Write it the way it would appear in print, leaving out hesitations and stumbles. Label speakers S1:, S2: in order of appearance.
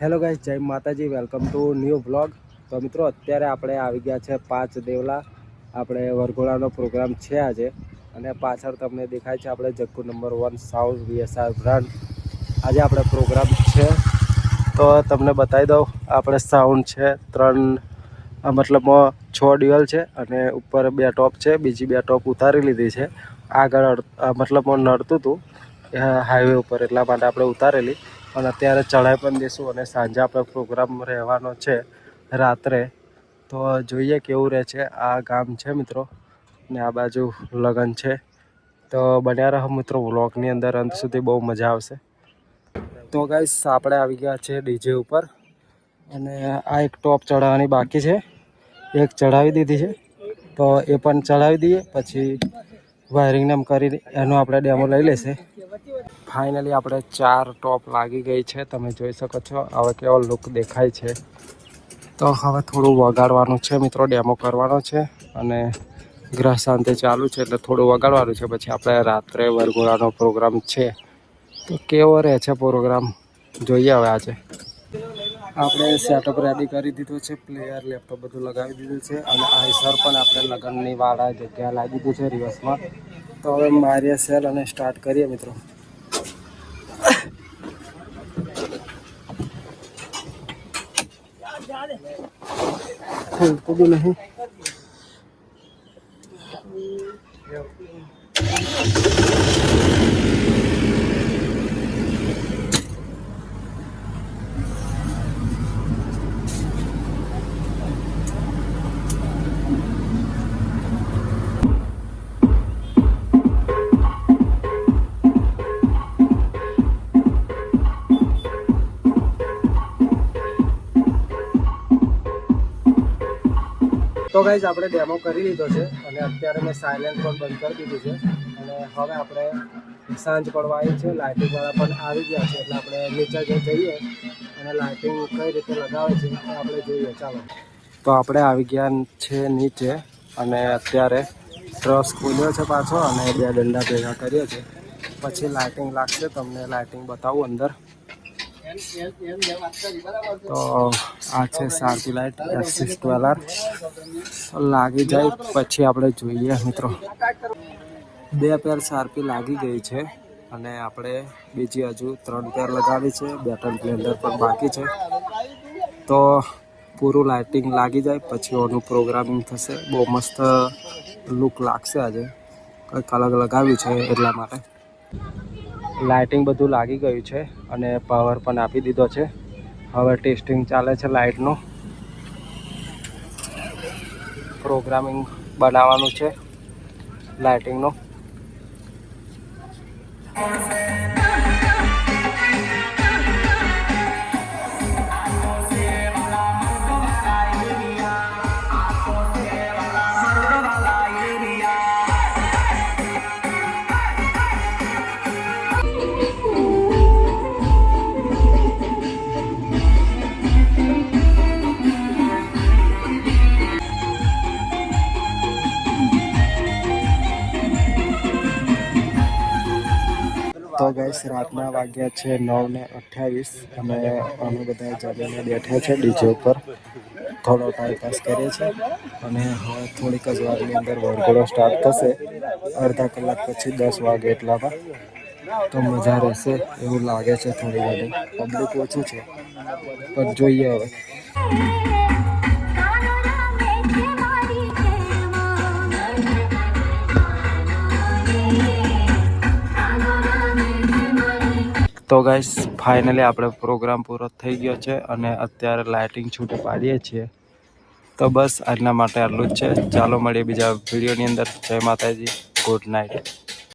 S1: Hello guys, જય માતાજી, welcome to new vlog. તો મિત્રો અત્યારે આપણે આવી ગયા છે 5 દેવલા। આપણે વરઘોડાનો પ્રોગ્રામ છે આજે, અને પાછળ તમને દેખાય છે આપણે Jaggu number 1 sound VSR brand. આજે આપણે પ્રોગ્રામ છે તો તમને બતાવી દઉં। આપણે સાઉન્ડ છે 3 મતલબમાં 6 ડ્યુઅલ છે, અને ઉપર 2 ટોપ છે, બીજી 2 ટોપ ઉતારી લીધી છે। આગળ મતલબમાં નડતું હતું હાઈવે ઉપર, એટલા માટે આપણે ઉતારેલી। અને અત્યારે ચઢાઈ પણ દઈશું, અને સાંજે આપણે પ્રોગ્રામ રહેવાનો છે રાત્રે। તો જોઈએ કેવું રહે છે। આ ગામ છે મિત્રો, ને આ બાજુ લગન છે। તો બન્યા રહો મિત્રો વ્લોગની અંદર, અંત સુધી બહુ મજા આવશે। તો ગાઈસ આપણે આવી ગયા છે ડીજે ઉપર, અને આ એક ટોપ ચડાવવાની બાકી છે, એક ચડાવી દીધી છે। તો એ પણ ચડાવી દઈએ, પછી વાયરિંગને એમ કરી એનો આપણે ડેમો લઈ લેશે। ફાઇનલી આપણે 4 ટોપ લાગી ગઈ છે, તમે જોઈ શકો છો। હવે કેવો લુક દેખાય છે। તો હવે થોડું વગાડવાનું છે મિત્રો, ડેમો કરવાનો છે, અને ગ્રહ શાંતિ ચાલુ છે એટલે થોડું વગાડવાનું છે। પછી આપણે રાત્રે વરઘોડાનો પ્રોગ્રામ છે, તો કેવો રહે છે પ્રોગ્રામ જોઈએ હવે આજે। આપણે સેટઅપ રેડી કરી દીધું છે, પ્લેયર લેપટોપ બધું લગાવી દીધું છે, અને આઈસર પણ આપણે લગ્નની વાળા જગ્યા લાવી દીધું છે રિવર્સમાં। તો હવે મારીએ સેલ અને સ્ટાર્ટ કરીએ મિત્રો। ખુલતું भी नहीं। તો ગાઈઝ આપણે ડેમો કરી લીધો છે, અને અત્યારે મેં સાયલેન્ટ પણ બંધ કરી દીધું છે। અને હવે આપણે સાંજ પડવા આવી છે, લાઇટિંગવાળા પણ આવી ગયા છે, એટલે આપણે નીચે જઈએ અને લાઇટિંગ કઈ રીતે લગાવે છે એ આપણે જોઈએ। ચાલો, તો આપણે આવી ગયા છે નીચે, અને અત્યારે ટ્રસ ખોલ્યો છે પાછો, અને 2 દંડા ભેગા કર્યો છે। પછી લાઇટિંગ લાગશે, તમને લાઇટિંગ બતાવું અંદર। તો આ છે સારથી લાઇટ S612R લાગી જાય પછી આપણે જોઈએ મિત્રો। 2 પેર સારપી લાગી ગઈ છે, અને આપણે બીજી હજુ 3 પેર લગાવી છે। બેટન બ્લેન્ડર પણ બાકી છે। તો પૂરું લાઇટિંગ લાગી જાય પછી ઓનું પ્રોગ્રામિંગ થશે। બહુ મસ્ત લુક લાગશે આજે, કંઈક અલગ લગાવ્યું છે એટલા માટે। લાઇટિંગ બધું લાગી ગયું છે, અને પાવર પણ આપી દીધો છે। હવે ટેસ્ટિંગ ચાલે છે લાઇટનું, પ્રોગ્રામિંગ બનાવવાનું છે લાઇટિંગનું। તો ગાઈસ રાતના વાગ્યા છે 9:28, અને અમે બધા જમીને બેઠા છે ડીજે ઉપર, થોડો ટાઈમ પાસ કરીએ છીએ। અને હવે થોડીક જ વારની અંદર વરઘોડો સ્ટાર્ટ થશે, અડધા કલાક પછી 10 વાગે એટલામાં। તો મજા રહેશે એવું લાગે છે। થોડી ઘણી પબ્લિક ઓછું છે, પણ જોઈએ હવે। તો ગાઈસ ફાઇનલી આપણે પ્રોગ્રામ પૂરો થઈ ગયો છે, અને અત્યારે લાઇટિંગ છૂટી પાડીએ છીએ। તો બસ આજના માટે આટલું જ છે। ચાલો મળીએ બીજા વિડીયોની અંદર। જય માતાજી, ગુડ નાઇટ।